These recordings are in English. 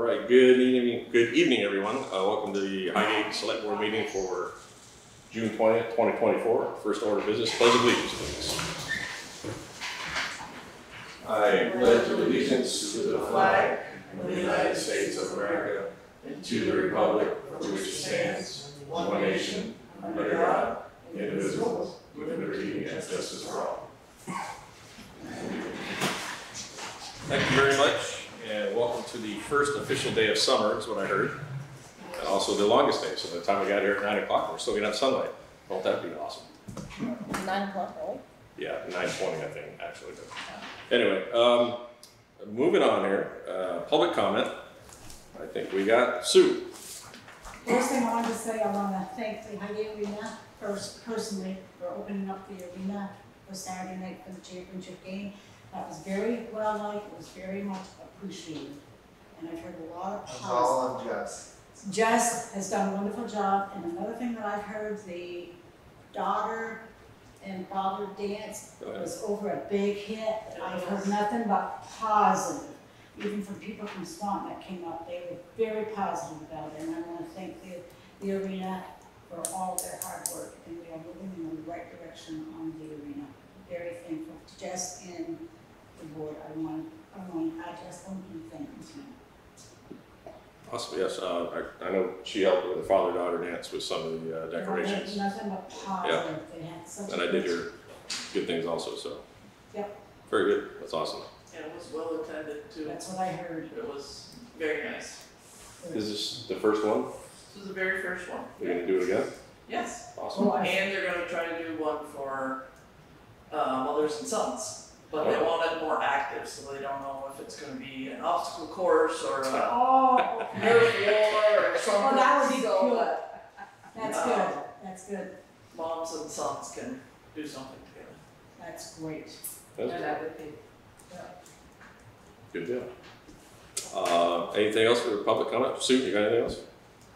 right, good evening everyone. Welcome to the Highgate Selectboard meeting for June 20th, 2024. First order of business, pledge of allegiance, please. I pledge allegiance to the flag of the United States of America and to the republic for which it stands, one nation, under God, indivisible, with liberty and justice for all. Thank you very much, and welcome to the first official day of summer, is what I heard. And also the longest day, so by the time we got here at 9 o'clock, we're still gonna have sunlight. Won't that be awesome? 9 o'clock, right? Yeah, 9:20, I think, actually. But anyway, moving on here, public comment. I think we got Sue. First thing I wanted to say, I want to thank the Highgate Arena personally for opening up the arena for Saturday night for the championship game. That was very well liked. It was very much appreciated, and I've heard a lot of positive. All of Jess. Jess has done a wonderful job, and another thing that I've heard, the daughter and father dance was over a big hit. I've heard nothing but positive. Even from people from Swan that came up, they were very positive about it, and I want to thank the arena for all of their hard work, and we are moving in the right direction on the arena. Very thankful to Jess and the board. I just want to thank them tonight. Awesome, yes. I know she helped with the father-daughter dance with some of the decorations. Nothing but positive. They had such And I did hear good things also, so. Yep. Very good, that's awesome. And it was well attended too. That's what I heard. It was very nice. Is this the first one? This was the very first one. We're gonna do it again? Yes. Awesome. And they're going to try to do one for mothers and sons. But they want it more active, so they don't know if it's going to be an obstacle course or a nerve war or something. Oh, that would be So cool. that That's good. That's good. moms and sons can do something together. That's great. That's And that would be. good deal. Anything else for public comment? Sue, you got anything else?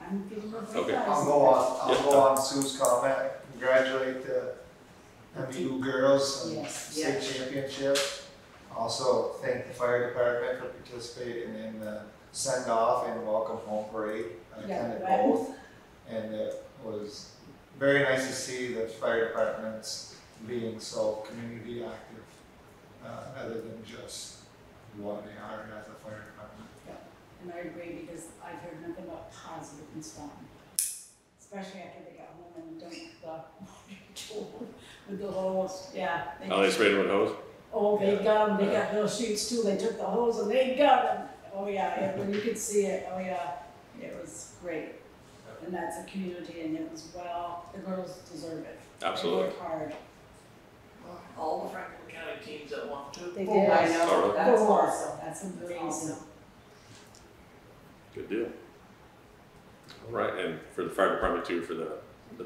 I'm feeling really Okay. I'll go on Sue's comment. Congratulate the MU girls on Yes. state championship. Also thank the fire department for participating in the send off and welcome home parade. I attended both, and it was very nice to see the fire departments being so community active, other than just what they are as a fire department. And I agree, because I've heard nothing but positive and strong. Especially after they got home and dumped the with the hose. Yeah. Oh, they sprayed it with hose? Oh, they got them. They got little sheets too. They took the hose and they got them. Oh yeah, when you could see it. Oh yeah, it was great. And that's a community, and it was well. The girls deserve it. Absolutely. They worked hard. All the Franklin County teams that want to. They did. I know, that's Four. awesome. That's That's amazing. awesome. Good deal. All right, and for the fire department too, for the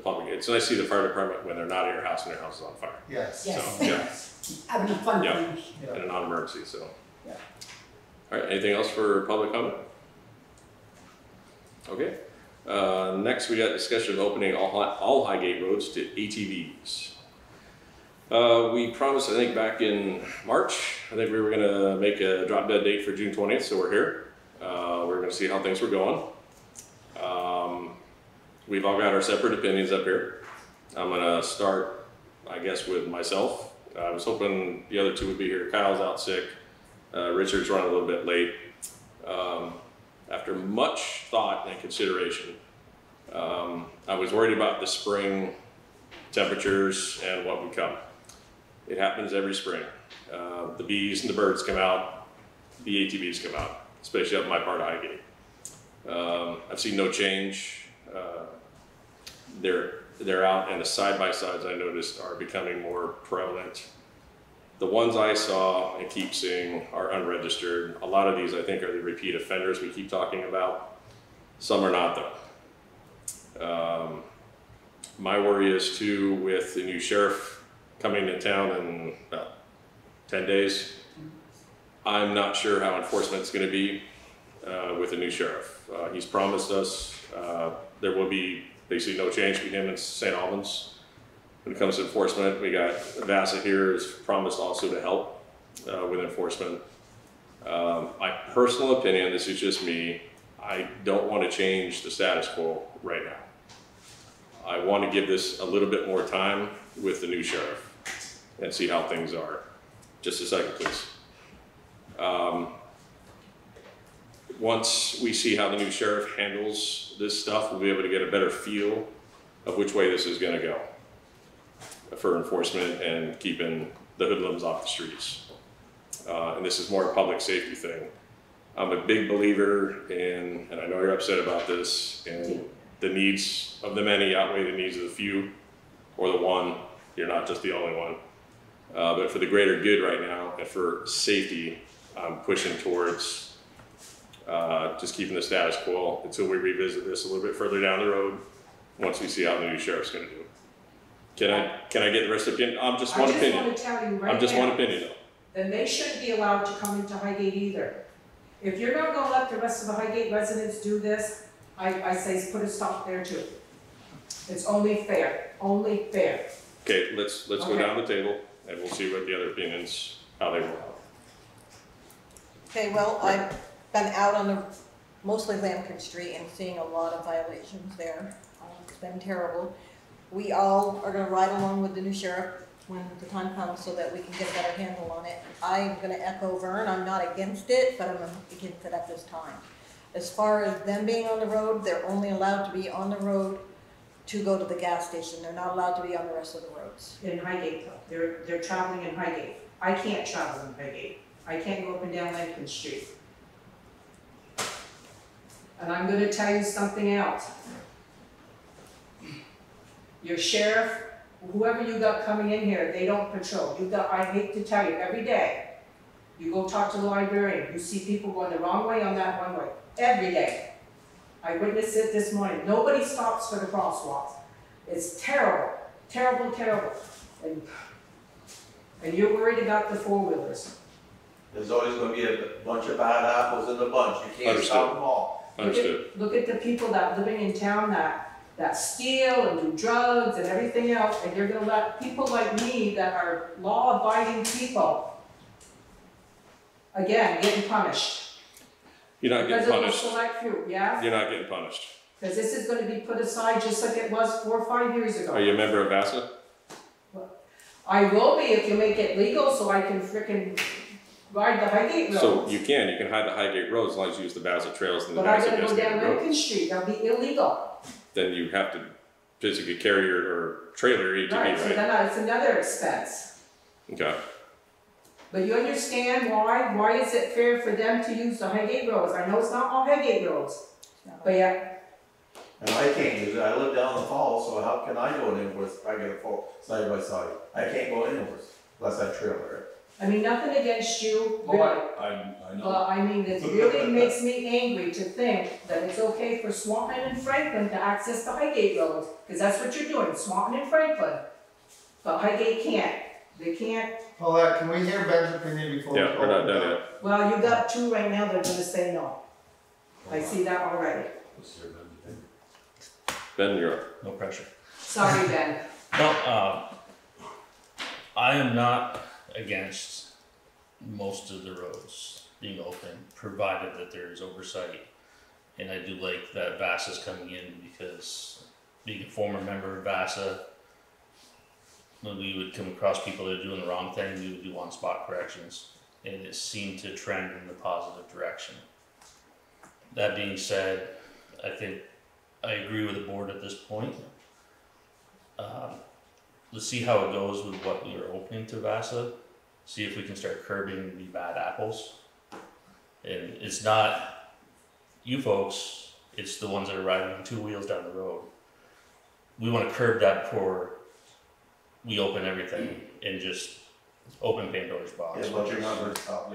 public, it's nice to see the fire department when they're not in your house and their house is on fire. Yes. Yes. So, yeah, Having a fun Yeah. thing. in a non-emergency, so. Yeah. All right, anything else for public comment? Okay. Next, we got discussion of opening all Highgate roads to ATVs. We promised, I think, back in March, I think we were gonna make a drop dead date for June 20th, so we're here. We're gonna see how things were going. We've all got our separate opinions up here. I'm gonna start, I guess, with myself. I was hoping the other two would be here. Kyle's out sick. Richard's running a little bit late. After much thought and consideration, I was worried about the spring temperatures and what would come. It happens every spring. The bees and the birds come out, the ATVs come out, especially up in my part of Highgate. I've seen no change. They're out, and the side-by-sides I noticed are becoming more prevalent. The ones I saw and keep seeing are unregistered. A lot of these I think are the repeat offenders we keep talking about. Some are not though. My worry is too, with the new sheriff coming to town in about 10 days, I'm not sure how enforcement is going to be with the new sheriff. He's promised us there will be basically no change between him and St. Albans when it comes to enforcement. We got Bassett here has promised also to help with enforcement. My personal opinion, this is just me, I don't want to change the status quo right now. I want to give this a little bit more time with the new sheriff and see how things are. Just a second, please. Once we see how the new sheriff handles this stuff, we'll be able to get a better feel of which way this is going to go for enforcement and keeping the hoodlums off the streets. And this is more a public safety thing. I'm a big believer in, and I know you're upset about this, in the needs of the many outweigh the needs of the few, or the one. You're not just the only one. But for the greater good right now, and for safety, I'm pushing towards just keeping the status quo until we revisit this a little bit further down the road, once we see how the new sheriff's gonna do. Can I get the rest of the opinion? I'm just one opinion. I just want to tell you right now. I'm just one opinion though. Then they shouldn't be allowed to come into Highgate either. If you're not gonna let the rest of the Highgate residents do this, I say put a stop there too. It's only fair, only fair. Okay, let's go Okay. down the table and we'll see what the other opinions, how they roll out. Okay, well, I've been out on the, mostly Lambkin Street and seeing a lot of violations there. It's been terrible. We all are gonna ride along with the new sheriff when the time comes so that we can get a better handle on it. I'm gonna echo Vern, I'm not against it, but I'm against it at this time. As far as them being on the road, they're only allowed to be on the road to go to the gas station. They're not allowed to be on the rest of the roads. In Highgate though, they're traveling in Highgate. I can't travel in Highgate. I can't go up and down Lincoln Street. And I'm gonna tell you something else. Your sheriff, whoever you got coming in here, they don't patrol. You got, I hate to tell you, every day, you go talk to the librarian, you see people going the wrong way on that one way, every day. I witnessed it this morning. Nobody stops for the crosswalks. It's terrible, terrible, terrible. And you're worried about the four-wheelers. There's always gonna be a bunch of bad apples in the bunch, you can't stop them all. Understood. Look at the people that living in town that steal and do drugs and everything else, and you're gonna let people like me that are law-abiding people, again, getting punished. You're not getting Because of punished. the select few, yeah? You're not getting punished. Because this is gonna be put aside just like it was 4 or 5 years ago. Are you a member of VASA? I will be if you make it legal so I can frickin' ride the Highgate roads. So you can hide the Highgate roads as long as you use the VASA trails and the But I VASA gotta go down designated Lincoln roads. Street, that'll be illegal. Then you have to physically carry your trailer ATV, Right, so right? then it's another expense. Okay. But you understand why is it fair for them to use the Highgate roads? I know it's not all Highgate roads, but yeah, And I can't use it, I live down the falls, so how can I go in Inworth, I get a full side by side, I can't go in Inworth, unless I trailer I mean, nothing against you, really. I know. But I mean, it really makes me angry to think that it's okay for Swanton and Franklin to access the Highgate roads, because that's what you're doing, Swanton and Franklin. But Highgate can't, they can't. Paulette, can we hear Ben's opinion before we Yeah, we're not open done up? yet. Well, you got 2 right now that are gonna say no. I see that already. Ben, you're up. No pressure. Sorry, Ben. No, I am not against most of the roads being open, provided that there is oversight. And I do like that VASA's coming in because being a former member of VASA, when we would come across people that are doing the wrong thing, we would do on-spot corrections. And it seemed to trend in the positive direction. That being said, I think I agree with the board at this point. Let's see how it goes with what we are opening to VASA. See if we can start curbing the bad apples. And it's not you folks, it's the ones that are riding on 2 wheels down the road. We want to curb that before we open everything and just open Pandora's box. Yeah, but you're not gonna stop.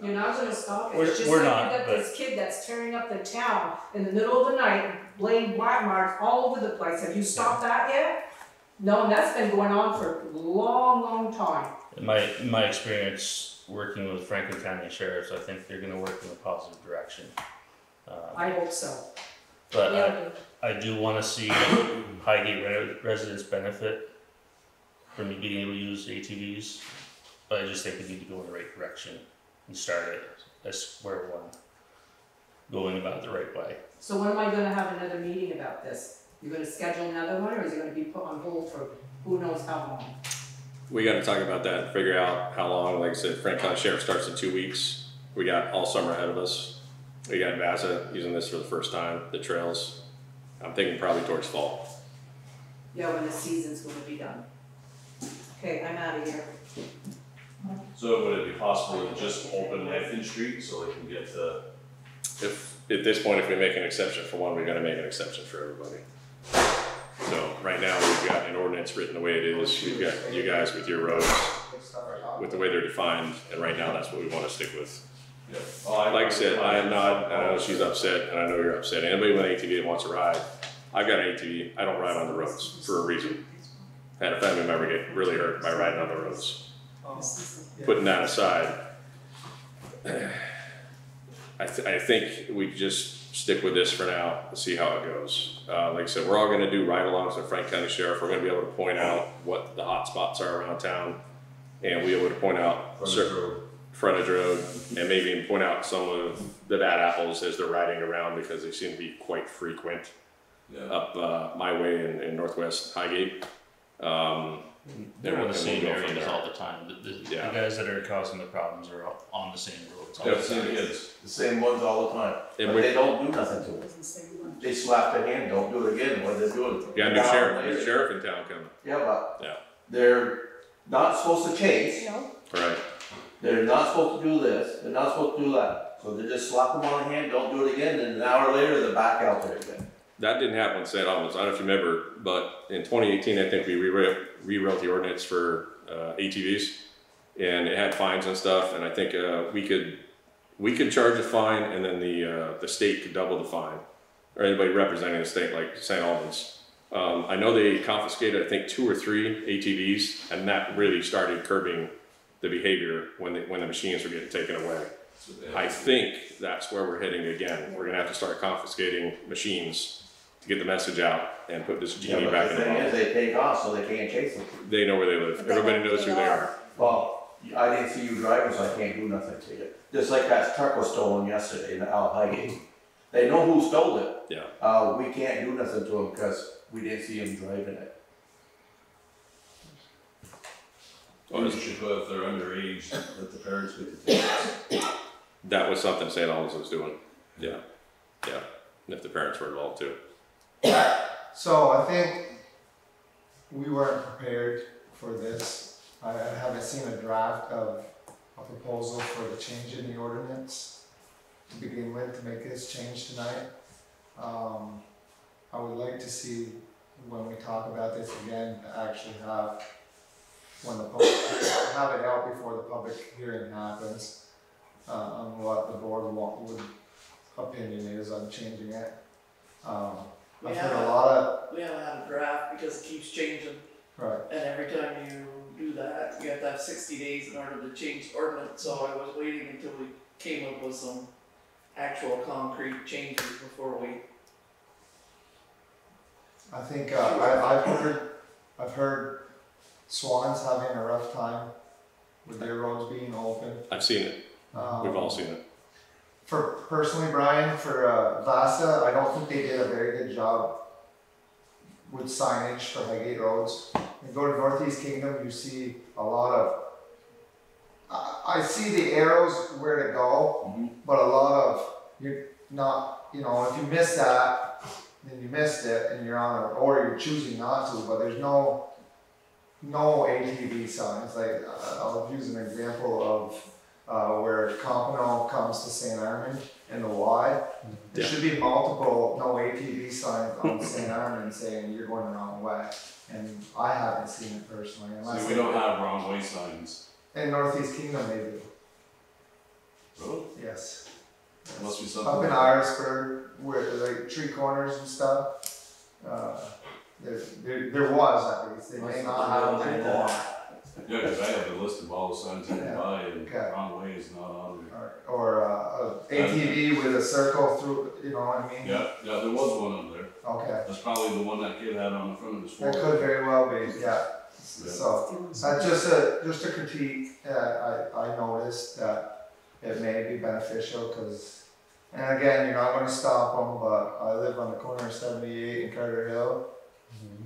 You're not gonna stop it. We're- It's just we're like not, you got but- this kid that's tearing up the town in the middle of the night, laying black marks all over the place. Have you stopped that yet? No, and that's been going on for a long, long time. In my experience working with Franklin County Sheriffs, I think they're going to work in a positive direction. I hope so. But Yeah, I do want to see Highgate residents benefit from being able to use ATVs, but I just think we need to go in the right direction and start it at square one. going about it the right way. So when am I gonna have another meeting about this? You're gonna schedule another one, or is it gonna be put on hold for who knows how long? We gotta talk about that and figure out how long. Like I said, Frank County Sheriff starts in 2 weeks. We got all summer ahead of us. We got Vaza using this for the first time, the trails. I'm thinking probably towards fall. Yeah, when the season's gonna be done. Okay, I'm out of here. So would it be possible to just open Lincoln Street so they can get the? If, at this point, if we make an exception for one, we gotta make an exception for everybody. So right now, we've got an ordinance written the way it is. We've got you guys with your roads, with the way they're defined, and right now, that's what we wanna stick with. Yeah. Well, Like I said, I am not, I know she's upset, and I know you're upset. Anybody with an ATV that wants to ride, I've got an ATV, I don't ride on the roads for a reason. Had a family member get really hurt by riding on the roads. Putting that aside, I think we just stick with this for now and see how it goes. Like I said, we're all gonna do ride-alongs with Frank County Sheriff. We're gonna be able to point out what the hot spots are around town, and we'll be able to point out frontage road, and maybe even point out some of the bad apples as they're riding around, because they seem to be quite frequent up my way in northwest Highgate. They're on the same we'll go from areas there. all the time. The guys that are causing the problems are all on the same roads. all Yeah, the same time. kids. The same ones all the time, And but we- they don't do nothing to it. They slap their hand, don't do it again, what are they doing? We got a new sheriff in town coming. Yeah, but Yeah. they're not supposed to chase, No, Right. they're not supposed to do this, they're not supposed to do that. So they just slap them on the hand, don't do it again, and an hour later, they're back out there again. That didn't happen in St. Albans. I don't know if you remember, but in 2018, I think we rewrote the ordinance for ATVs, and it had fines and stuff. And I think we could charge a fine, and then the state could double the fine, or anybody representing the state, like St. Albans. I know they confiscated, I think, 2 or 3 ATVs, and that really started curbing the behavior when the machines were getting taken away. I think that's where we're heading again. We're gonna have to start confiscating machines to get the message out and put this Yeah, genie but back the in the thing is, bottle. they take off, so they can't chase them. They know where they live. But they Everybody know knows who who they they are. Well, I didn't see you driving, so I can't do nothing to you. Just like that truck was stolen yesterday in Highgate. They know who stole it. Yeah. We can't do nothing to them because we didn't see him driving it. You should put if they're underage, let the parents get to take it. That was something St. Albans was doing. Yeah. Yeah. And if the parents were involved too. So I think we weren't prepared for this. I haven't seen a draft of a proposal for the change in the ordinance to begin with, to make this change tonight. I would like to see, when we talk about this again, to actually have, when the public, have it out before the public hearing happens, on what the board would opinion is on changing it. We I've heard a haven't, lot of, we haven't had a draft because it keeps changing, right, and every time you do that, you have to have 60 days in order to change the ordinance, so I was waiting until we came up with some actual concrete changes before we. I think, I've heard Swan's having a rough time with their roads being open. I've seen it. We've all seen it. For personally, Brian, for Vasa, I don't think they did a very good job with signage for Highgate roads. You go to Northeast Kingdom, you see a lot of, I see the arrows where to go, but a lot of, you're not, you know, if you miss that, then you missed it and you're on, or you're choosing not to, but there's no ATV signs. Like, I'll use an example of where Compano comes to St. Armand and the Y. There should be multiple no ATV signs on St. Armand saying you're going the wrong way. And I haven't seen it personally. See, we don't have wrong way signs. In Northeast Kingdom they do. Really? Yes. There must be something. Up in Irisburg, where like tree corners and stuff, there was at least. They may not have them anymore. Yeah, because I have a list of all the signs I can Yeah. buy, and Okay. wrong way is not on there. Or a ATV with a circle through, you know what I mean? Yeah, there was one up there. Okay. That's probably the one that kid had on the front of his That Ford. could very well be, yeah. So, just a critique, I noticed that it may be beneficial, cause And again, you're not gonna stop them, but I live on the corner of 78 and Carter Hill,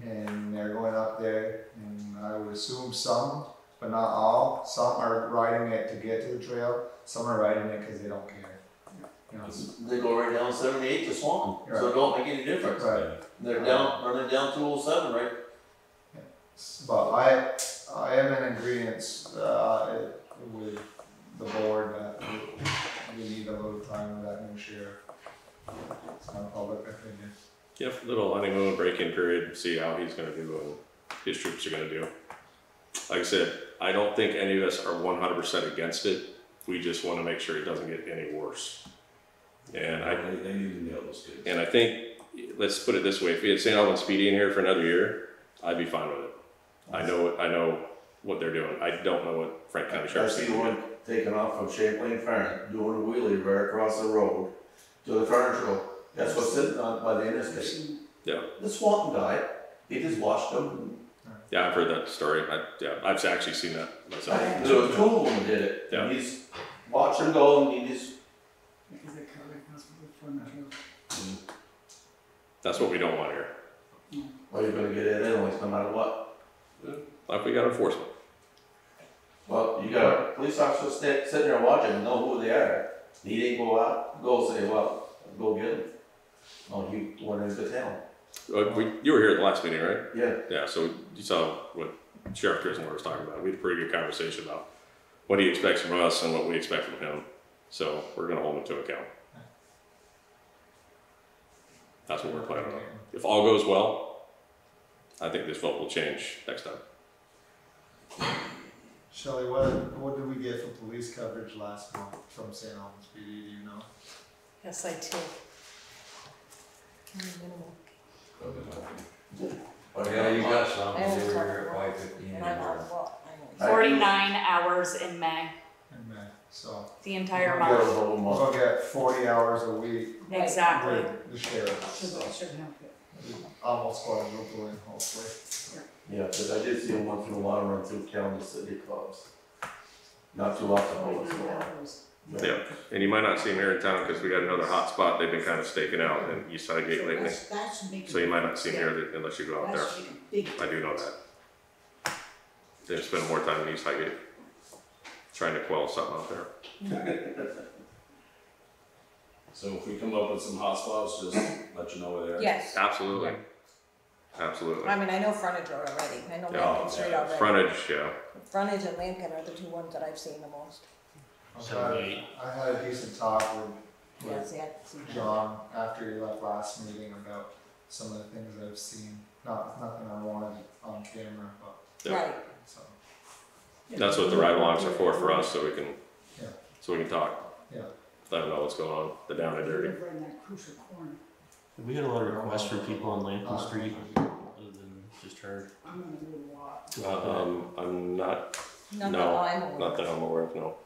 and they're going up there, and I would assume some, but not all, some are riding it to get to the trail, some are riding it because they don't care. You know, They go right down 78 to Swan, so it don't make any difference. right. They're down, running down 207, right? But I am in agreement with the board that we need a little time with that new sheriff. It's my public opinion. Yep, little honeymoon break-in period, see how he's gonna do and his troops are gonna do. Like I said, I don't think any of us are 100% against it. We just wanna make sure it doesn't get any worse. And They need to nail those kids. I think, let's put it this way, if we had St. Albans PD in here for another year, I'd be fine with it. I know what they're doing. I don't know what Frank County I Sheriff's see doing. one taking off from Champlain Farm, doing a wheelie right across the road to the furniture road. That's what's sitting on by the interstate. Yeah. The Swanton guy, he just watched them. Yeah, I've heard that story. I've actually seen that myself. So two of them did it. Yeah. And he's watched them go and he just, That's what we don't want here. well, you're gonna get it anyways, no matter what. Like we got enforcement. Well, you got a police officer sitting there watching and know who they are. He didn't go out, go say, well, go get him. No, he went into town. You were here at the last meeting, right? Yeah. Yeah, so you saw what Sheriff Griswold was talking about. We had a pretty good conversation about what he expects from us and what we expect from him. So we're gonna hold him to account. That's what we're planning on. If all goes well, I think this vote will change next time. Shelley, what did we get for police coverage last month from St. Albans PD, do you know? Yes, I do. Minimal. Oh, yeah, you got some, I always they talk were here at about- 5:15. And I'm on what? I- 49 hours in May, In May, so the entire Got a month. whole we're month. gonna get 40 hours a week Exactly. with the sheriff. Should help it. Almost quadruple in, hopefully. Yeah, because I did see him once in a while run through county city clubs. Not too often, but once in a while. Yeah, and you might not see him here in town because we got another hot spot they've been kind of staking out in East Highgate lately. That's making. So you might not see him here unless you go out there. That's making big. I do know that. They spend more time in East Highgate trying to quell something out there. So if we come up with some hot spots, just let you know where they are. Yes, Absolutely. Absolutely. I mean, I know Frontage Road already, I know Yeah, Lampkin Street already. Frontage, yeah. Frontage and Lampkin are the two ones that I've seen the most. I had a decent talk with Yes, yeah. John after he left last meeting about some of the things I've seen. Nothing I wanted on camera, but Yeah. Right, so That's what the ride-alongs are for us, so we can, Yeah. so we can talk. Yeah. Let them know what's going on, the down and dirty. Over in that crucial corner. We got a lot of requests for people on Lampkin Street, other than just her. I'm gonna do a lot. Go out there. I'm not, not that No, I'm aware. not that I'm aware of, no.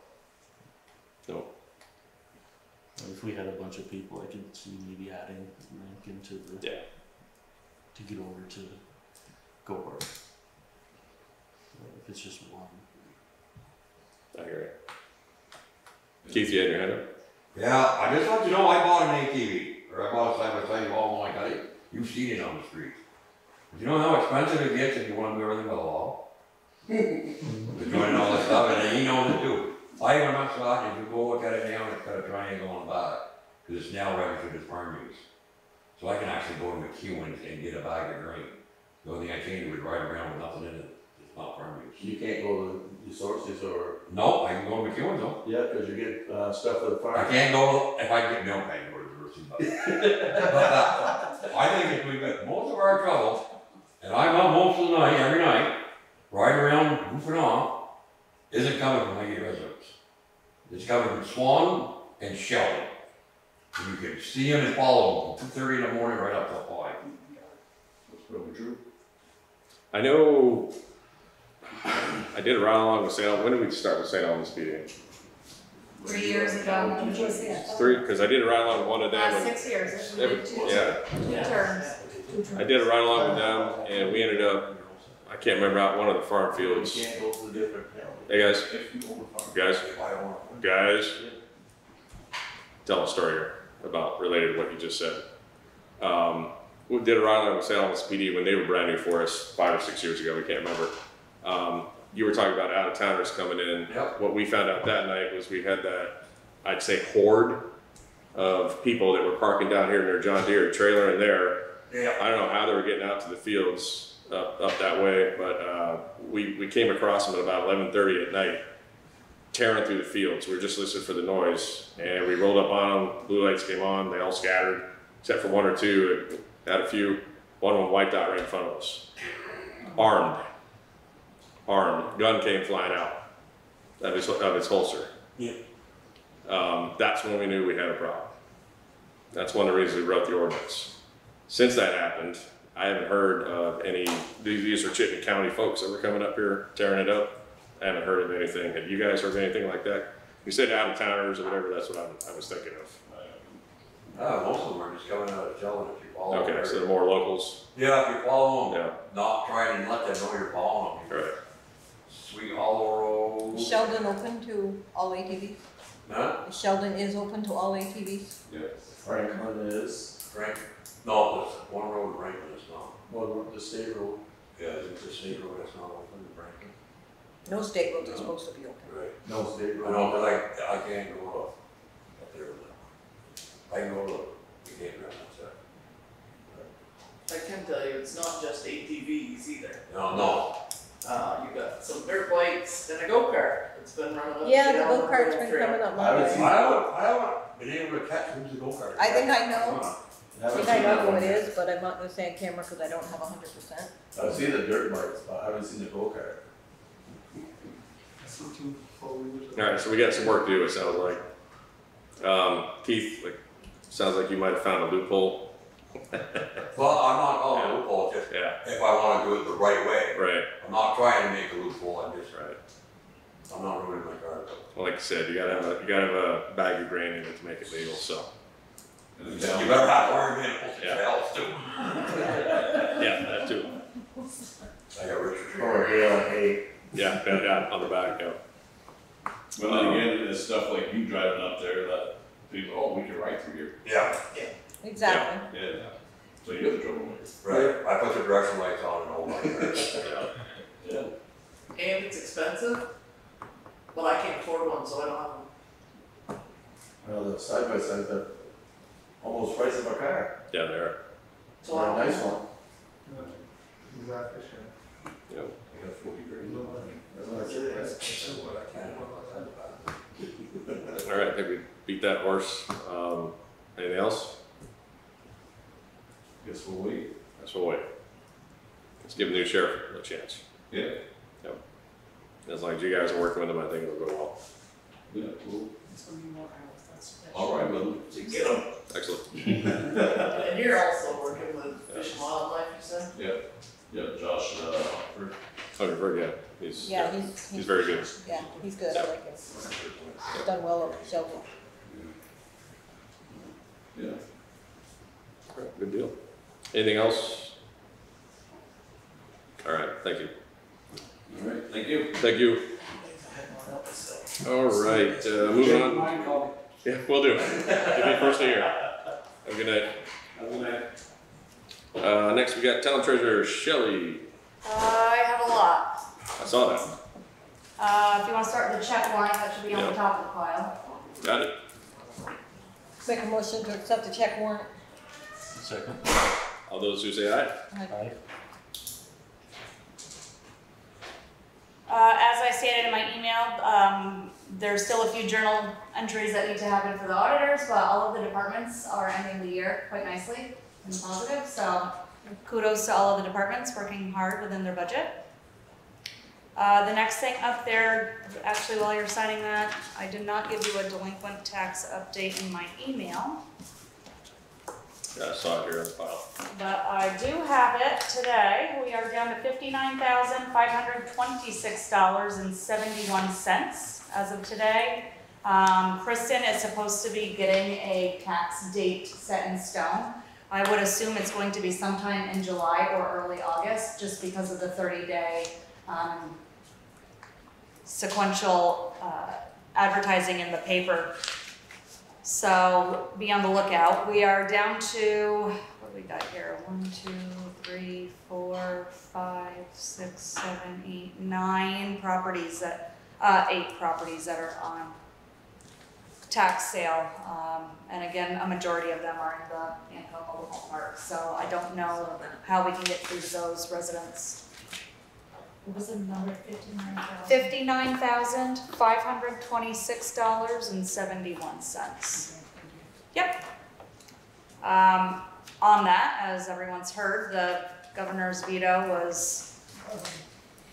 If we had a bunch of people, I could see maybe adding Lampkin to the, Yeah. to get over to Gore. If it's just one. I hear you. Keith, you had your hand up? Yeah, I just want you to know I bought an ATV, or I bought a side-by-side, all my God, you've seen it on the street. But you know how expensive it gets if you want to do everything by law? To join all this stuff, and he knows it too. I even went out, if you go look at it now, it's got a triangle on the back, because it's now registered as farm use. So I can actually go to McEwen's and get a bag of grain. The only thing I can't do is ride around with nothing in it, it's not farm use. You can't go to the sources or, No, I can go to McEwen's though. yeah, because you get stuff for the farm. I can't go, if I get milk, I can go to the grocery store. But I think if we've got most of our trouble, and I'm up most of the night, every night, riding around, goofing off, isn't coming from Highgate residents. It's coming from Swan and Sheldon. And you can see them and follow them from 2:30 in the morning right up till 5. That's probably true. I know, I did a ride along with St. Albans. When did we start with St. Albans PD? 3 years ago, Three, because I did a ride along with one of them. last and- 6 years, Yeah, two terms. I did a ride along with them and we ended up, I can't remember, out one of the farm You fields. can't go to the different towns. Hey guys, If you own a farm. guys, I don't want. guys, tell a story here. about related to what you just said. We did a ride along with Salem PD when they were brand new for us 5 or 6 years ago. We can't remember. You were talking about out of towners coming in. Yep. What we found out that night was we had that, I'd say, horde of people that were parking down here in their John Deere trailer in there. Yeah. I don't know how they were getting out to the fields up that way, but we came across them at about 11:30 at night, tearing through the fields. We were just listening for the noise, and we rolled up on them. Blue lights came on. They all scattered, except for 1 or 2. Had a few. One of them wiped out right in front of us. Armed. Gun came flying out of its holster. Yeah. That's when we knew we had a problem. That's one of the reasons we wrote the ordinance. Since that happened, I haven't heard of any, these are Chittenden County folks that were coming up here tearing it up. I haven't heard of anything. Have you guys heard of anything like that? You said out of towners or whatever, that's what I was thinking of. Most of them are just coming out of Sheldon if you follow them. Okay, so they're more locals. Yeah, if you follow them, Yeah. not trying to let them know you're following them. Right. Sweet Hollow Road. Is Sheldon open to all ATVs? Huh? Sheldon is open to all ATVs? Yeah. Franklin is, Frank? No, there's one road in Franklin is not. well, the state road. Yeah, it's a state road that's not open in Franklin. No state roads are No. supposed to be open. Right. No, state I road. know, but I can't go up there with it. I can go up, you can't run that. I can tell you, it's not just ATVs either. No. You got some dirt bikes and a go-kart that's been running up. Yeah, the down go-kart's rail been trail. coming up I my haven't way. seen, I haven't been able to catch who's the go-kart. I think I know. I Haven't think I seen know that who one it yet. is, but I'm not gonna say on camera because I don't have 100%. I've seen the dirt bikes, but I haven't seen the go-kart. All right, so we got some work to do, it sounds like. Keith, sounds like you might have found a loophole. Well, I'm not calling it a loophole, just Yeah, if I wanna do it the right way. right, I'm not trying to make a loophole, right. I'm not ruining my car. Well, like I said, you gotta have a bag of grain in it to make it legal, so. And You then better have wearing manacles Yeah. and belts too. Yeah, that too. I got Richard. Hey. Yeah, on the back, yeah. But then again, it's stuff like you driving up there that people, oh, we can ride through here. Yeah, Exactly. Yeah. So you're the troublemaker. right. I put the direction lights on and all that. Yeah. Yeah. And it's expensive, but I can't afford one, so I don't have one. Well, the side by side, that almost price of a car. Down there. So I don't Nice have one. Exactly, sure. Yeah. I got 40 grand. All right, I think we beat that horse. Anything else? Guess we'll wait. Guess we'll wait. Let's give the new sheriff a chance. Yeah. As long as you guys are working with him, I think it'll go well. Yeah, cool. It's gonna be more hours, that's. All right, well, Get them. Excellent. And you're also working with Fish and Wildlife, you said? yeah, Josh, Hartford. Okay, very good. He's He's very good. Yeah, he's good. I like him. He's done well at Sheldon. Yeah. All right, good deal. Anything else? All right, thank you. All right, thank you. Thank you. All right, moving on. Yeah, will do. Give me first here. Have a good night. Have a good night. Next, we got Town Treasurer Shelley. I have a lot. I saw that. If you wanna start with the check warrant, that should be on the top of the pile. Got it. Make a motion to accept the check warrant. Second. All those who say aye. Aye. As I stated in my email, there's still a few journal entries that need to happen for the auditors, but all of the departments are ending the year quite nicely and positive, so kudos to all of the departments working hard within their budget. The next thing up there, actually while you're signing that, I did not give you a delinquent tax update in my email, Yeah, I saw it here on the file. but I do have it today. We are down to $59,526.71 as of today. Kristen is supposed to be getting a tax date set in stone. I would assume it's going to be sometime in July or early August, just because of the 30-day sequential advertising in the paper So be on the lookout. We are down to, what do we got here? 1, 2, 3, 4, 5, 6, 7, 8, 9 properties that, 8 properties that are on tax sale. And again, a majority of them are in the Anco Mobile Home Park. So I don't know how we can get through those residents. What was the number, $59,526.71. Yep. On that, as everyone's heard, the governor's veto was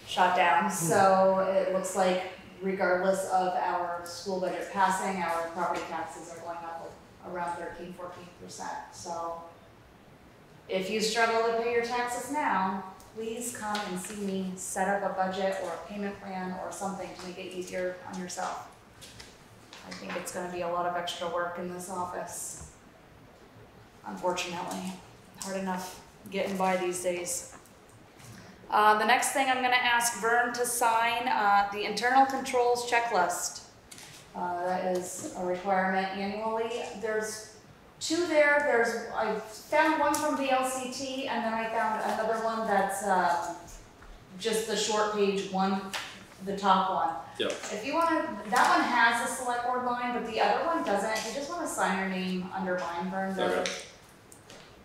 shot down. So it looks like regardless of our school budget passing, our property taxes are going up around 13–14%. So if you struggle to pay your taxes now, please come and see me set up a budget or a payment plan or something to make it easier on yourself. I think it's going to be a lot of extra work in this office. Unfortunately, hard enough getting by these days. The next thing I'm going to ask Vern to sign, the internal controls checklist. That is a requirement annually. There's 2 there. I found one from the LCT, and then I found another one that's just the short page one, the top one. Yep. If you want to, that one has a select board line, but the other one doesn't. You just want to sign your name under mine, Vern. Okay.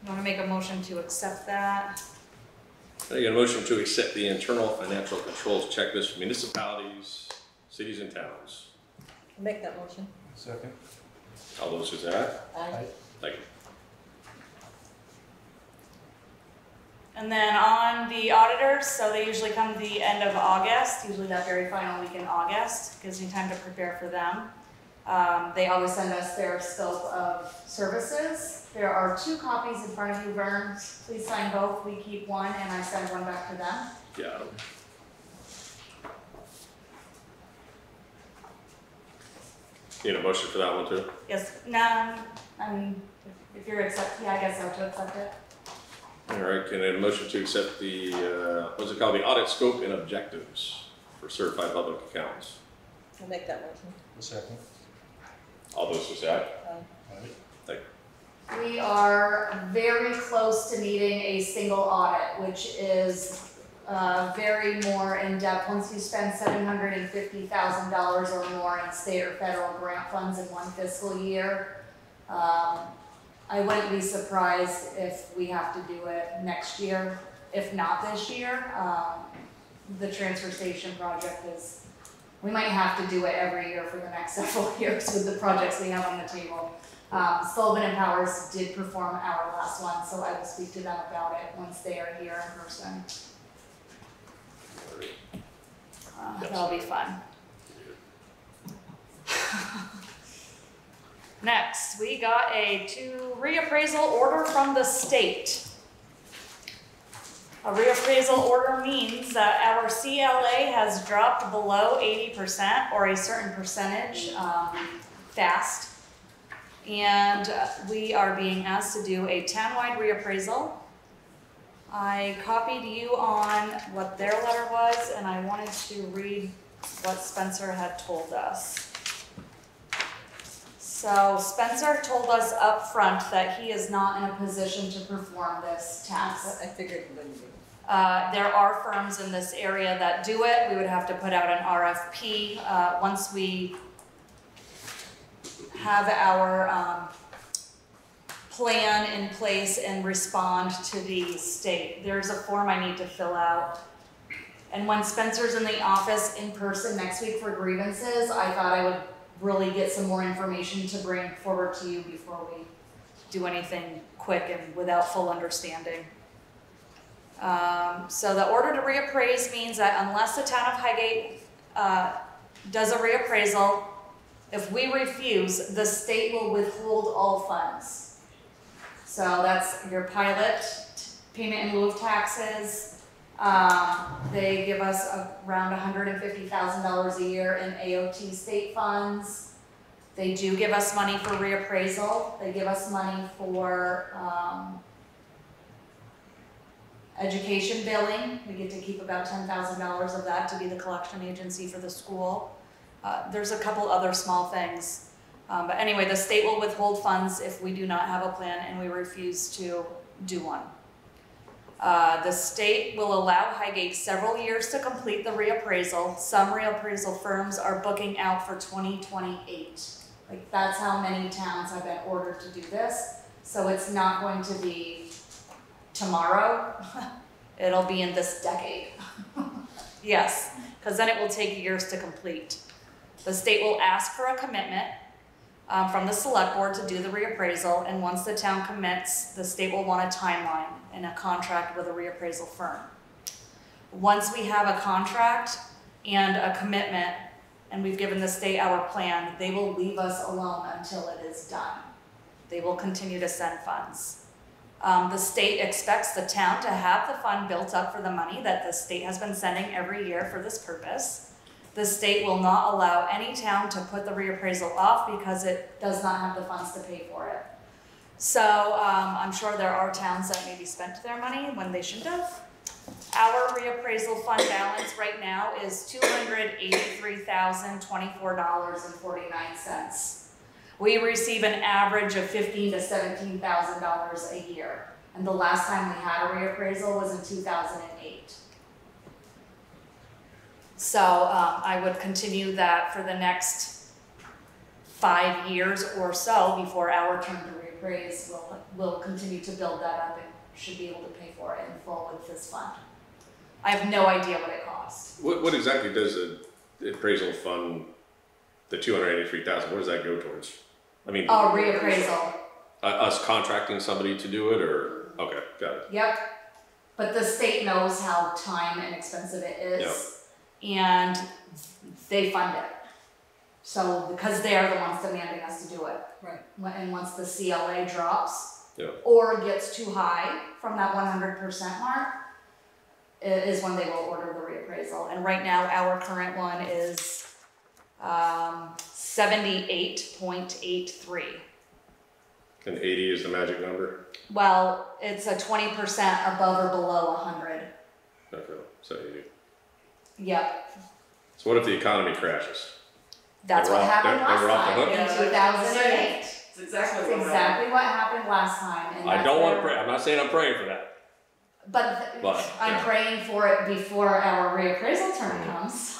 You want to make a motion to accept that? I get a motion to accept the internal financial controls checklist for municipalities, cities, and towns. Make that motion. Second. All those who say aye? Aye. Thank you. And then on the auditors, so they usually come the end of August, usually that very final week in August. Gives me time to prepare for them. They always send us their scope of services. There are 2 copies in front of you, Vern. Please sign both. We keep one, and I send one back to them. Yeah. Need a motion for that one too? Yes, if you're yeah, I guess I have to accept it. All right, can I get a motion to accept the, what's it called, the audit scope and objectives for certified public accounts? I'll make that motion. Second. All those who say aye? Aye. Thank you. We are very close to needing a single audit, which is very more in depth. Once you spend $750,000 or more in state or federal grant funds in one fiscal year, I wouldn't be surprised if we have to do it next year, if not this year. The transfer station project we might have to do it every year for the next several years with the projects we have on the table. Sullivan and Powers did perform our last one, so I will speak to them about it once they are here in person. That'll be fun. Next, we got a reappraisal order from the state. A reappraisal order means that our CLA has dropped below 80% or a certain percentage fast. And we are being asked to do a townwide reappraisal. I copied you on what their letter was, and I wanted to read what Spencer had told us. So Spencer told us up front that he is not in a position to perform this tax. I figured you wouldn't be. There are firms in this area that do it. We would have to put out an RFP once we have our plan in place and respond to the state. There's a form I need to fill out. And when Spencer's in the office in person next week for grievances, I thought I would really get some more information to bring forward to you before we do anything quick and without full understanding. So the order to reappraise means that unless the town of Highgate does a reappraisal, if we refuse, the state will withhold all funds. So that's your pilot, payment in lieu of taxes. They give us around $150,000 a year in AOT state funds. They do give us money for reappraisal. They give us money for education billing. We get to keep about $10,000 of that to be the collection agency for the school. There's a couple other small things. But anyway, the state will withhold funds if we do not have a plan and we refuse to do one. The state will allow Highgate several years to complete the reappraisal. Some reappraisal firms are booking out for 2028. Like, that's how many towns have been ordered to do this. So it's not going to be tomorrow. It'll be in this decade. Yes, because then it will take years to complete. The state will ask for a commitment from the select board to do the reappraisal, and once the town commits, the state will want a timeline and a contract with a reappraisal firm. Once we have a contract and a commitment, and we've given the state our plan, they will leave us alone until it is done. They will continue to send funds. The state expects the town to have the fund built up for the money that the state has been sending every year for this purpose. The state will not allow any town to put the reappraisal off because it does not have the funds to pay for it. So I'm sure there are towns that maybe spent their money when they shouldn't have. Our reappraisal fund balance right now is $283,024.49. We receive an average of $15,000 to $17,000 a year. And the last time we had a reappraisal was in 2008. So I would continue that for the next 5 years or so before our turn to reappraise. We'll continue to build that up and should be able to pay for it in full with this fund. I have no idea what it costs. What exactly does the appraisal fund, the $283,000, what does that go towards? I mean, Reappraisal. Us contracting somebody to do it, or okay, got it. Yep. But the state knows how time and expensive it is, and they fund it. So because they are the ones demanding us to do it. Right. And once the CLA drops, Yeah. or gets too high from that 100% mark, is when they will order the reappraisal. And right now, our current one is 78.83. And 80 is the magic number? Well, it's a 20% above or below 100. Okay, so 80. Yep. So what if the economy crashes? That's what happened then we're off last the time hook? in 2008. It's exactly That's what exactly what happened last time. And I that's don't want to where- pray. I'm not saying I'm praying for that. But I'm yeah. praying for it before our reappraisal term comes.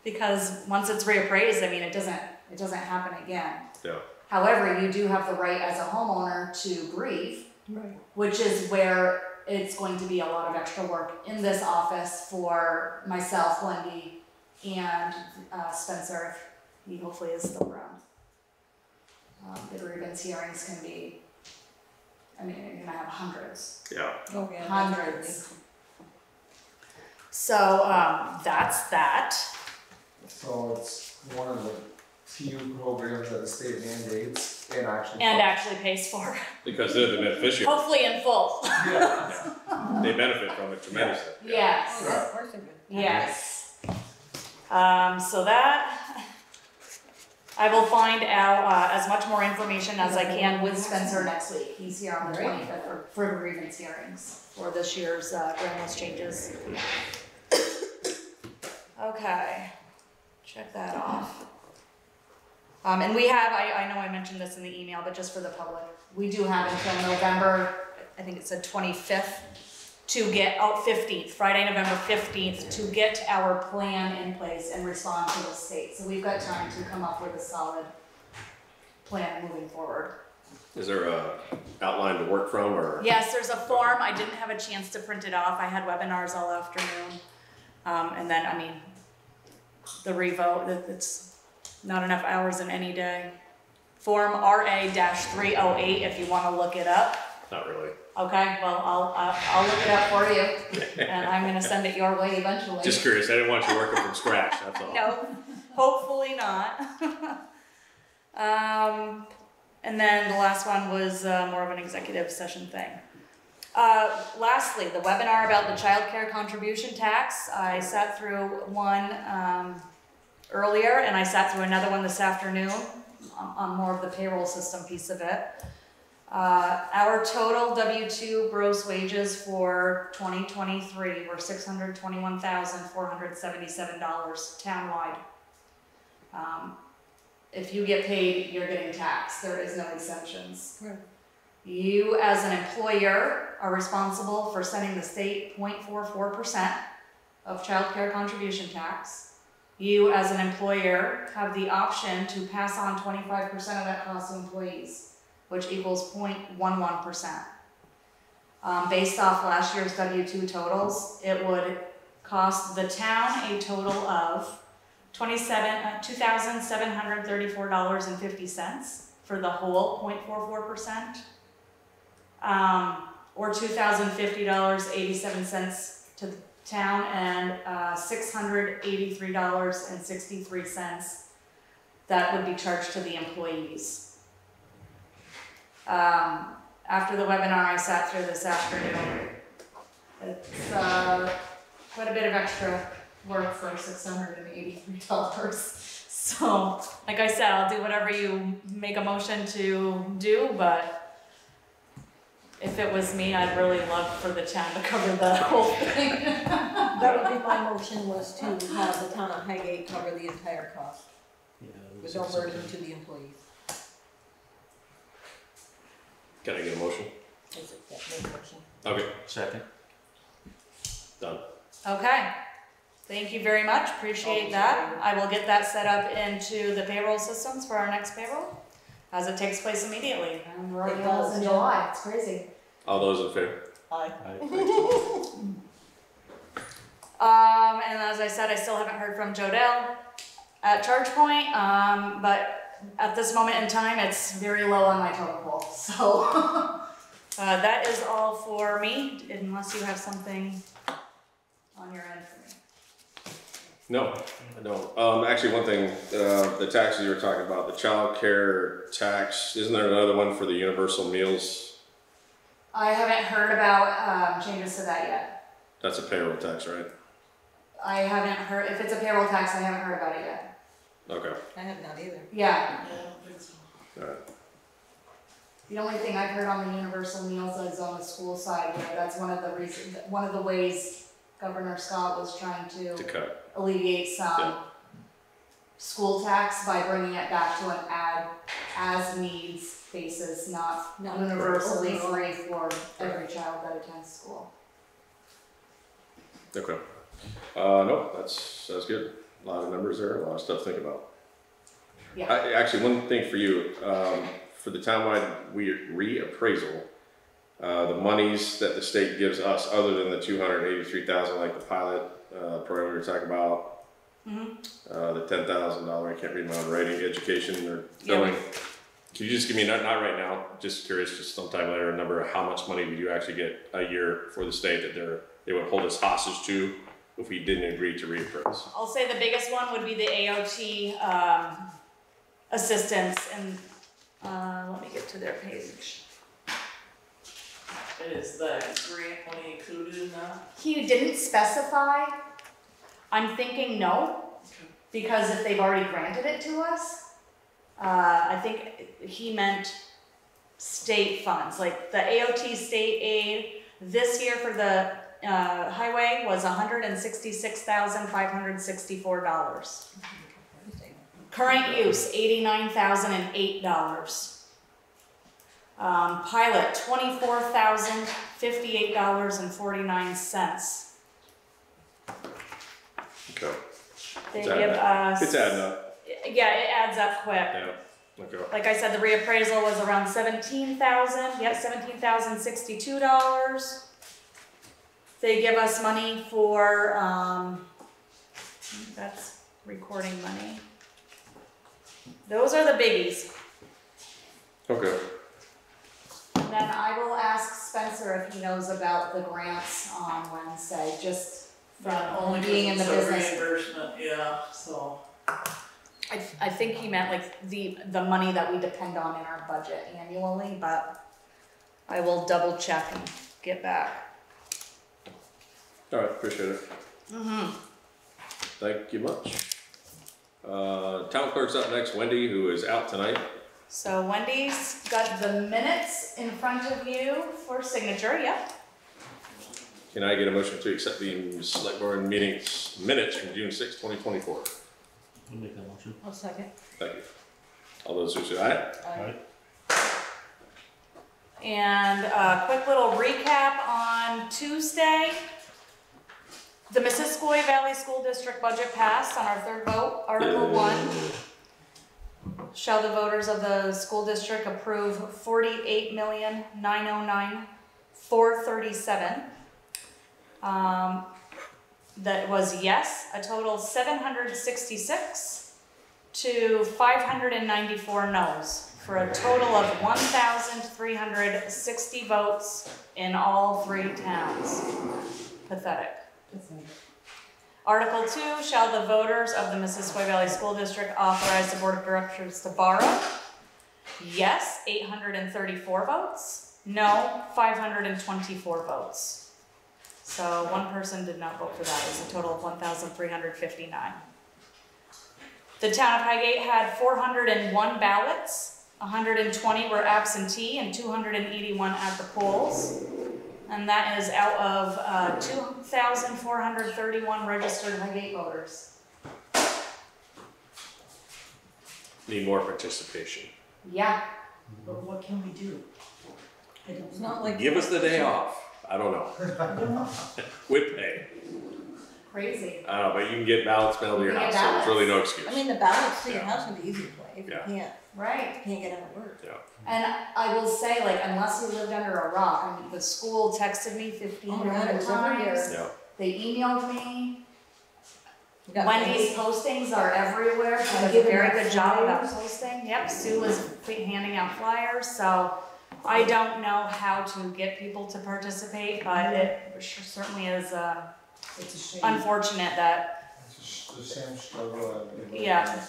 Because once it's reappraised, I mean, it doesn't happen again. Yeah. However, you do have the right as a homeowner to grieve, Right. which is where it's going to be a lot of extra work in this office for myself, Wendy, and Spencer, if he hopefully is still around. The grievance hearings can be, I mean, you're gonna have hundreds. Yeah. Oh, yeah. Hundreds. So that's that. So it's one of the few programs that the state mandates and actually. And actually pays for, Because they're the beneficiary. hopefully in full. Yeah. They benefit from it tremendously. Yes. Oh, yeah, of course they do. Yes. So that, I will find out as much more information as I can with Spencer next week. He's here on the Great. 25th for grievance hearings for this year's grand list changes. Okay, check that off. And we have, I know I mentioned this in the email, but just for the public, we do have until November, I think it said 25th, to get, 15th, Friday, November 15th, to get our plan in place and respond to the state. So we've got time to come up with a solid plan moving forward. Is there a outline to work from, or? Yes, there's a form. I didn't have a chance to print it off. I had webinars all afternoon. And then, I mean, the revote, it's not enough hours in any day. Form RA-308 if you want to look it up. Not really. Okay, well, I'll look it up for you, and I'm gonna send it your way eventually. Just curious. I didn't want you working from scratch. That's all. No, hopefully not. And then the last one was more of an executive session thing. Lastly, the webinar about the child care contribution tax. I sat through one earlier, and I sat through another one this afternoon on more of the payroll system piece of it. Our total W-2 gross wages for 2023 were $621,477 townwide. if you get paid, you're getting taxed. There is no exemptions. Right. You, as an employer, are responsible for sending the state 0.44% of child care contribution tax. You, as an employer, have the option to pass on 25% of that cost to employees, which equals 0.11%. Based off last year's W-2 totals, it would cost the town a total of $2,734.50 for the whole 0.44%, or $2,050.87 to the town, and $683.63 that would be charged to the employees. After the webinar I sat through this afternoon, it's quite a bit of extra work for $683. So, like I said, I'll do whatever you make a motion to do, but if it was me, I'd really love for the town to cover the whole thing. That would be my motion, was to have the town of Highgate cover the entire cost, with no burden to the employees. Can I get a motion? Is it that main motion? Okay, Second. done. Okay, thank you very much, appreciate that. I will get that set up into the payroll systems for our next payroll, as it takes place immediately. And we're already almost in July, it's crazy. All those in favor? Aye. And as I said, I still haven't heard from Jodell at ChargePoint, but at this moment in time, it's very low on my totem pole. So that is all for me, unless you have something on your end for me. No, I don't. Actually, one thing, the taxes you were talking about, the child care tax, isn't there another one for the universal meals? I haven't heard about changes to that yet. That's a payroll tax, right? I haven't heard, if it's a payroll tax, I haven't heard about it yet. Okay, I have not either. Yeah, I don't think so. all right. the only thing I've heard on the universal meals is on the school side, where that's one of the reasons, one of the ways Governor Scott was trying To cut. alleviate some Yeah. school tax by bringing it back to an as needs basis, not Not universally for- free for every child that attends school. Okay. No, that's good. A lot of numbers there, a lot of stuff to think about. Yeah. Actually, one thing for you, for the townwide reappraisal, the monies that the state gives us, other than the $283,000, like the pilot program we were talking about, the $10,000, I can't read my own writing, education or billing. Can you just give me, not right now, just curious, just sometime later, a number of how much money would you actually get a year for the state that they would hold us hostage to if we didn't agree to reappraise? I'll say the biggest one would be the AOT assistance, and let me get to their page. Is the grant money included in that? He didn't specify. I'm thinking no, because if they've already granted it to us, I think he meant state funds, like the AOT state aid this year for the highway was $166,564. Current use, $89,008. Pilot, $24,058.49. Okay. They It's give adding us. It's adding up. Yeah, it adds up quick. Yeah. Okay. Like I said, the reappraisal was around $17,062. They give us money for, that's recording money. Those are the biggies. Okay. And then I will ask Spencer if he knows about the grants on Wednesday, just Not from only being in the because it's a business. reimbursement, yeah, so. I think he meant like the money that we depend on in our budget annually, but I will double check and get back. All right, appreciate it. Mm-hmm. Thank you much. Town clerk's up next, Wendy, who is out tonight. So Wendy's got the minutes in front of you for signature, yep. Can I get a motion to accept the select board meetings minutes from June 6, 2024? I'll make that motion. I'll second. Thank you. All those who say aye? Aye. And a quick little recap on Tuesday. The Missisquoi Valley School District budget passed on our third vote. Article 1. Shall the voters of the school district approve $48,909,437? That was yes, a total 766 to 594 no's, for a total of 1,360 votes in all 3 towns. Pathetic. Article 2, shall the voters of the Missisquoi Valley School District authorize the Board of Directors to borrow? Yes, 834 votes. No, 524 votes. So 1 person did not vote for that. It was a total of 1,359. The town of Highgate had 401 ballots. 120 were absentee and 281 at the polls. And that is out of 2,431 registered Highgate voters. Need more participation. Yeah. But what can we do? It's not like. Give us the day off. I don't know. With pay. Crazy. I don't know, but you can get ballots mailed to your You can house, get so there's really no I excuse. mean, the ballots to your Yeah. house can be easy to play if Yeah. you can't Right. get out of work. And I will say, like, unless you lived under a rock, I mean, the school texted me 1,500 it's over here. times. Yeah. They emailed me. You got Wendy's things- postings are everywhere. She does a giving very out good job about flyers? posting. Yep, Sue is handing out flyers, so I don't know how to get people to participate, but it certainly is It's a shame. unfortunate that, It's the same struggle. Yeah.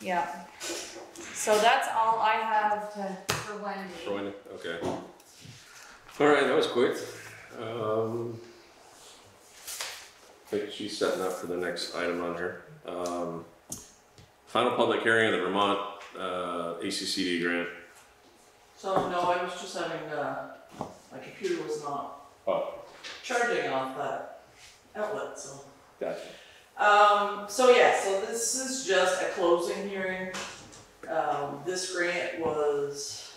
yeah. So that's all I have for Wendy. Rowan, okay. All right, that was quick. I think she's setting up for the next item on here. Final public hearing of the Vermont ACCD grant. So no, I was just having, my computer was not charging off that outlet, so. Gotcha. So this is just a closing hearing. This grant was,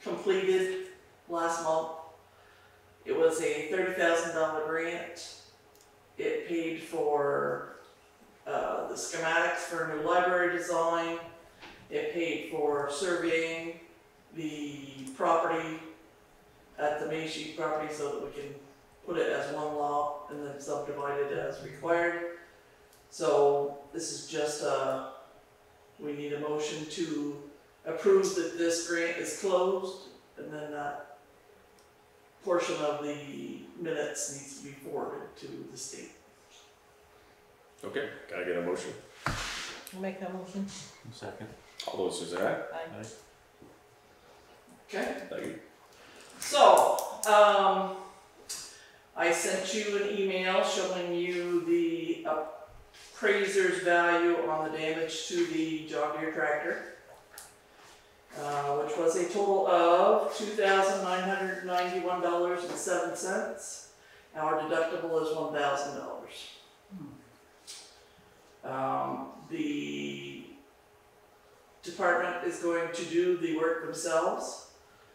completed last month. It was a $30,000 grant. It paid for, the schematics for a new library design. It paid for surveying the property at the P.E.G property so that we can put it as one lot and then subdivide it as required. So this is just we need a motion to approve that this grant is closed, and then that portion of the minutes needs to be forwarded to the state. Okay, gotta get a motion. I'll make that motion. Second. All those who say aye? Aye. Okay? Thank you. So, I sent you an email showing you the appraiser's value on the damage to the John Deere tractor, which was a total of $2,991.07. Our deductible is $1,000. The department is going to do the work themselves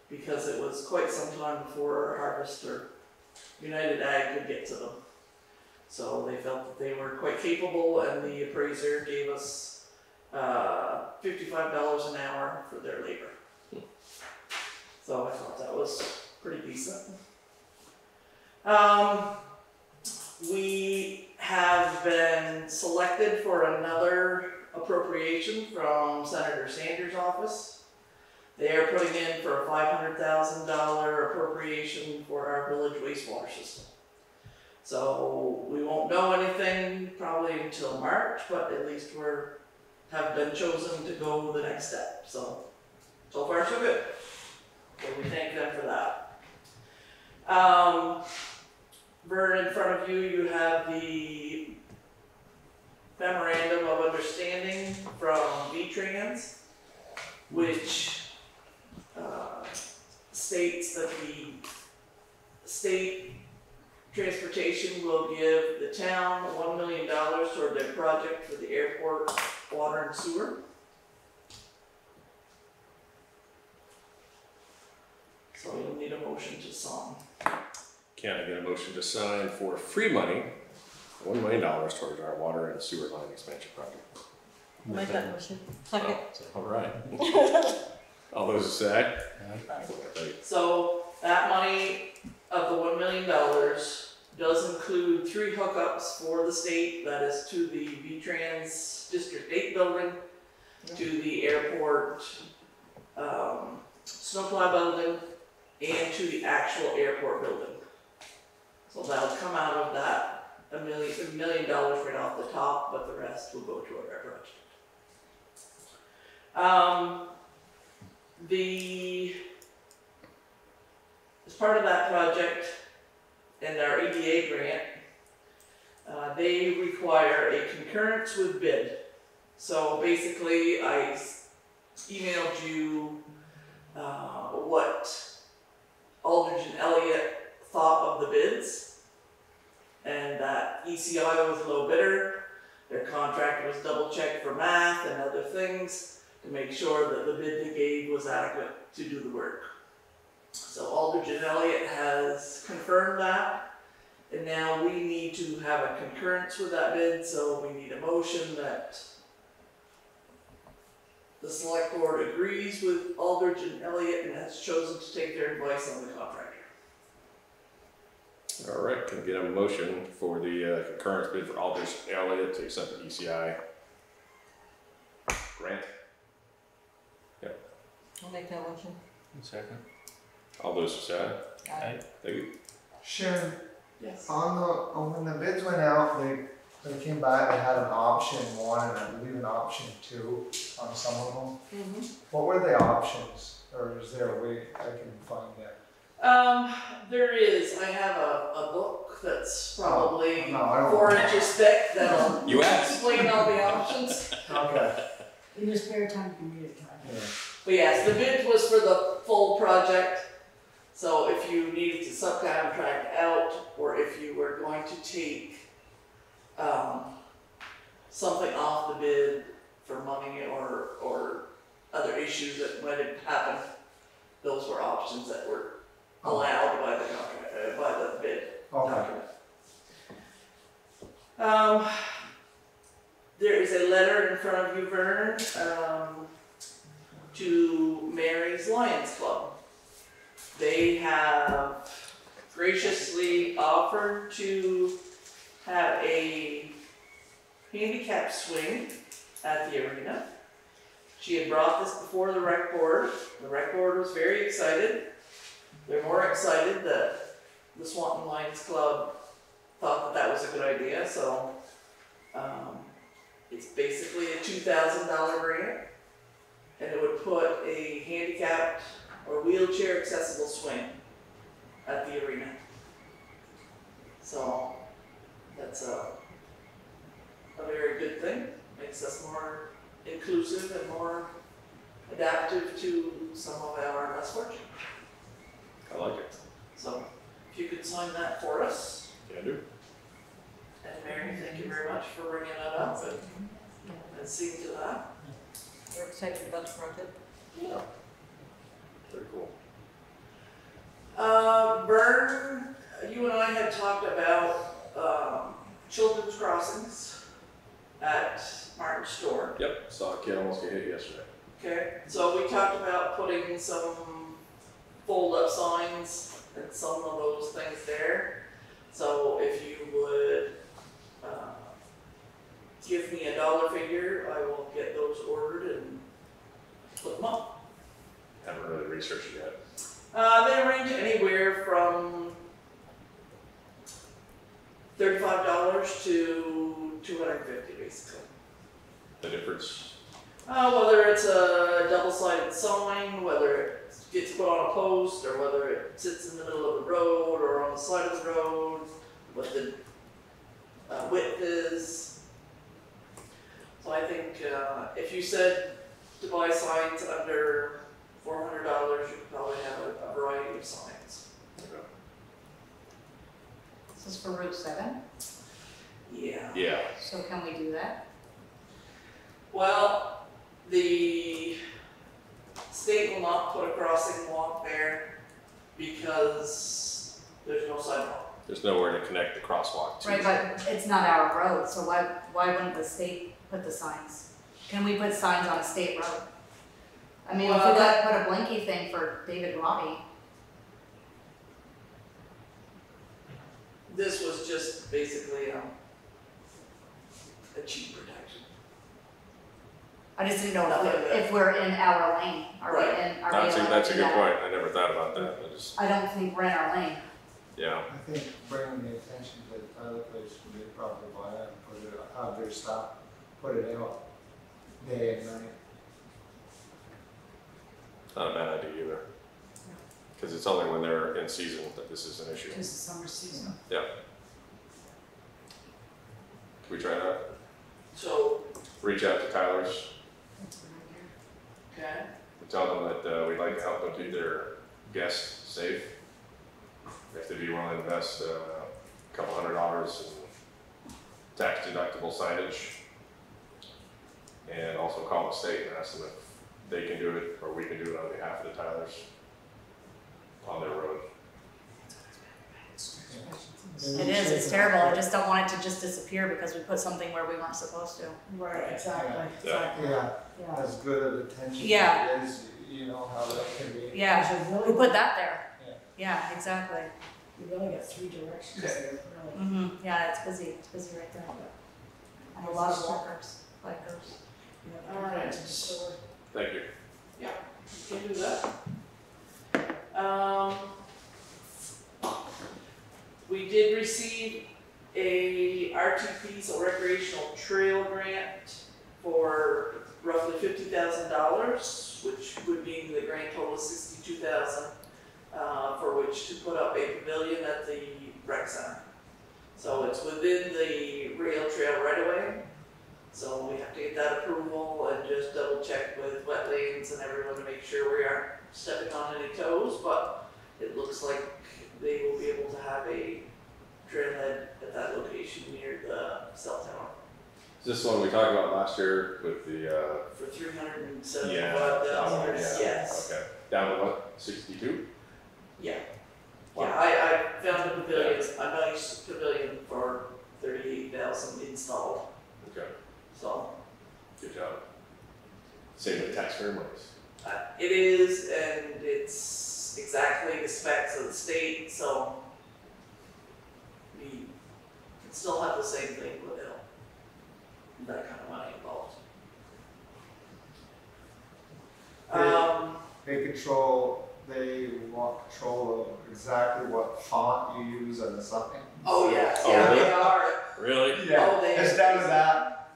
because it was quite some time before Harvest or United Ag could get to them. So they felt that they were quite capable, and the appraiser gave us $55 an hour for their labor. So I thought that was pretty decent. We have been selected for another appropriation from Senator Sanders' office. They are putting in for a $500,000 appropriation for our village wastewater system. So we won't know anything probably until March, but at least have been chosen to go the next step. So far so good. So we thank them for that. Vern, in front of you, you have the memorandum of understanding from V-Trans, which states that the state transportation will give the town $1 million toward their project for the airport water and sewer. So you'll need a motion to sign. Can I get a motion to sign for free money, $1 million towards our water and sewer line expansion project? Make that motion. Second. All right. All those say aye. So that money of the $1 million does include 3 hookups for the state, that is to the V-Trans District 8 building, to the airport snowplow building, and to the actual airport building. So that'll come out of that $1 million right off the top, but the rest will go toward our project. As part of that project and our EDA grant, they require a concurrence with bid. So basically, I emailed you what Aldridge and Elliott thought of the bids, and that ECI was low bidder. Their contractor was double checked for math and other things to make sure that the bid they gave was adequate to do the work. So Aldridge and Elliott has confirmed that, and now we need to have a concurrence with that bid, so we need a motion that the select board agrees with Aldridge and Elliott and has chosen to take their advice on the contractor. All right, can I get a motion for the concurrence bid for Aldridge and Elliott to accept the ECI grant? I'll make that motion. Second. All those who say aye. Aye. Thank you. Sharon, Yes. when the bids went out, they came back, they had an option 1 and I believe an option 2 on some of them. What were the options, or is there a way I can find that? There is. I have a book that's probably no, I don't 4 want inches thick that'll You asked. explain all the options. Okay. In your spare time, you can read it. Yeah. But yes, the bid was for the full project. So if you needed to subcontract out, or if you were going to take something off the bid for money or other issues that might have happened, those were options that were allowed by the contract, by the bid document. There is a letter in front of you, Vern, to Mary's Lions Club. They have graciously offered to have a handicap swing at the arena. She had brought this before the rec board. The rec board was very excited. They're more excited that the Swanton Lions Club thought that that was a good idea. So it's basically a $2,000 grant, and it would put a handicapped or wheelchair accessible swing at the arena. So that's a very good thing. Makes us more inclusive and more adaptive to some of our less fortunate. I like it. So if you could sign that for us. Can do. And Mary, thank you very much for bringing that up and seeing to that. We're excited about the project. Yeah. Very cool. Vern, you and I had talked about children's crossings at Martin's store. Yep, saw a kid almost get hit yesterday. Okay, so we talked about putting some fold-up signs and some of those things there. So if you would give me a dollar figure, I will get those ordered and put them up. Haven't really researched it yet. They range anywhere from $35 to $250, basically. The difference. Whether it's a double-sided sign, whether it gets put on a post, or whether it sits in the middle of the road or on the side of the road, what the width is. So I think if you said to buy signs under $400, you could probably have a variety of signs. Okay. This is for Route 7, Yeah. Yeah. so can we do that? Well, the state will not put a crossing walk there because there's no sidewalk. There's nowhere to connect the crosswalk to. Right, but it's not our road, so why wouldn't the state put the signs? Can we put signs on a state road? I mean, if we Well, gotta put a blinky thing for David Robbie, This was just basically a cheap protection. I just didn't know if we're in our lane, are we Right. in, are we That's a, allowed that's to a do good that? point. I never thought about that. I just, I don't think we're in our lane. yeah. I think bringing the attention to the other place would be probably buy that and put it, have their stop, put it out day and night. Not a bad idea either. Because it's only when they're in season that this is an issue. Tis the summer season. Can we try that? So, Reach out to Tyler's, That's a good idea. okay, and tell them that we'd like to help them keep their guests safe. If they'd be willing to invest a couple $100 in tax deductible signage. And also call the state and ask them if they can do it or we can do it on behalf of the Tylers on their road. It is, it's terrible, I just don't want it to just disappear because we put something where we weren't supposed to. Right, exactly, Yeah. exactly. Yeah, Yeah. as good of attention Yeah. as it is, you know how that can be. Yeah, Because you who really, put that there? Yeah. Yeah, exactly. you really got three directions there, really. Mm-hmm, yeah, it's busy right there. And a lot of walkers, bikers. Yeah, All right. to the store. Thank you. can do that. We did receive a RTP, so recreational trail grant for roughly $50,000, which would mean the grand total is $62,000, for which to put up a pavilion at the rec center. So it's within the rail trail right away. So we have to get that approval and just double check with wetlands and everyone to make sure we aren't stepping on any toes, but it looks like they will be able to have a trailhead at that location near the cell tower Is this one we talked about last year with the, for that $375,000, one, yeah. yes. Okay, down to what, 62? Yeah. Wow. Yeah, I found a pavilion, a nice pavilion for $38,000 installed, Okay, so. good job. Saving the taxpayer monies. It is, and it's exactly the specs of the state, so we can still have the same thing without that kind of money involved. They want control of exactly what font you use on the sign. Oh, yes, Oh, yeah, really? they are. Really? Yeah, Oh, they- it's down to that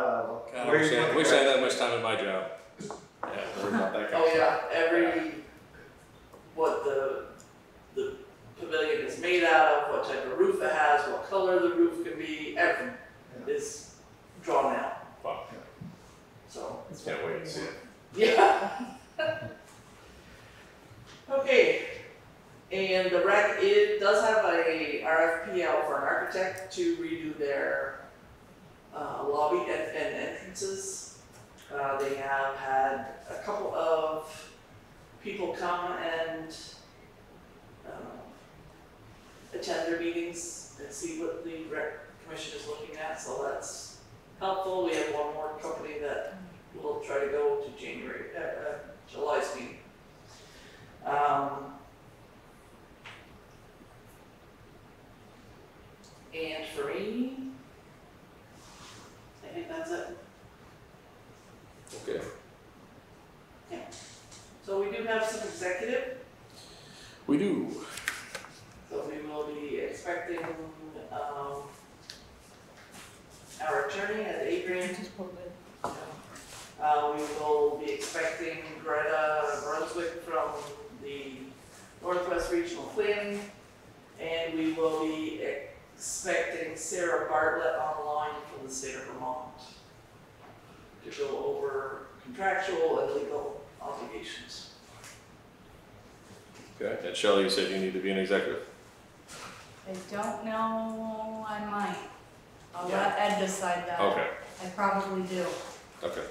level. God, I Where wish you I put wish the I had that much time in my job. Yeah, worry about that kind Oh, of stuff. yeah, what the pavilion is made out of, what type of roof it has, what color the roof can be, everything is drawn out, Wow, so. can't wait to see it. Yeah. Okay, and the rec, it does have a RFP out for an architect to redo their lobby and entrances. They have had a couple of people come and attend their meetings and see what the rec commission is looking at, so that's helpful. We have one more company that will try to go to July's meeting. And for me, I think that's it. Okay. So we do have some executive, We do. so we will be expecting, our attorney at $8,000. We will be expecting Greta Brunswick from the Northwest Regional Planning, and we will be expecting Sarah Bartlett online from the state of Vermont to go over contractual and legal obligations. Okay, and Shelley, you said you need to be an executive. I don't know, I might. I'll Yeah. let Ed decide that. Okay, I probably do. Okay.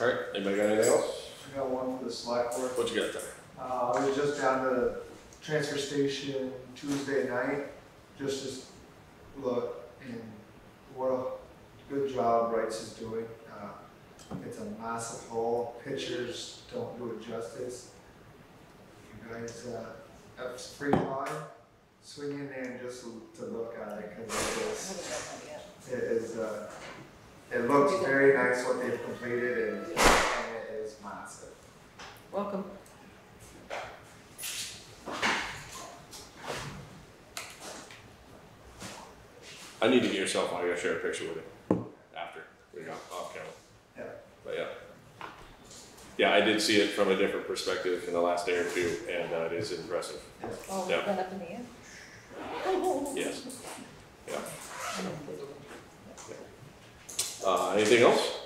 All right, anybody got anything else? I got one for the select board. What you got there? I was just down to the transfer station Tuesday night, just to look, and what a good job Wrights is doing. It's a massive hole, pictures don't do it justice. You guys, have free time, swing in there and just to look at it, because it is, it looks very nice what they've completed, and it is massive. Welcome. I need to get your cell phone, I gotta share a picture with you after, we got off camera. Yeah. But yeah. Yeah, I did see it from a different perspective in the last day or two, and it is impressive. Oh, Yeah. went up in the air? Yes. Yeah. Anything else?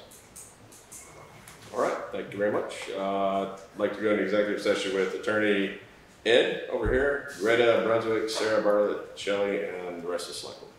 All right, thank you very much. I'd like to go into executive session with Attorney Ed over here, Greta, Brunswick, Sarah, Bartlett, Shelley, and the rest of the select board.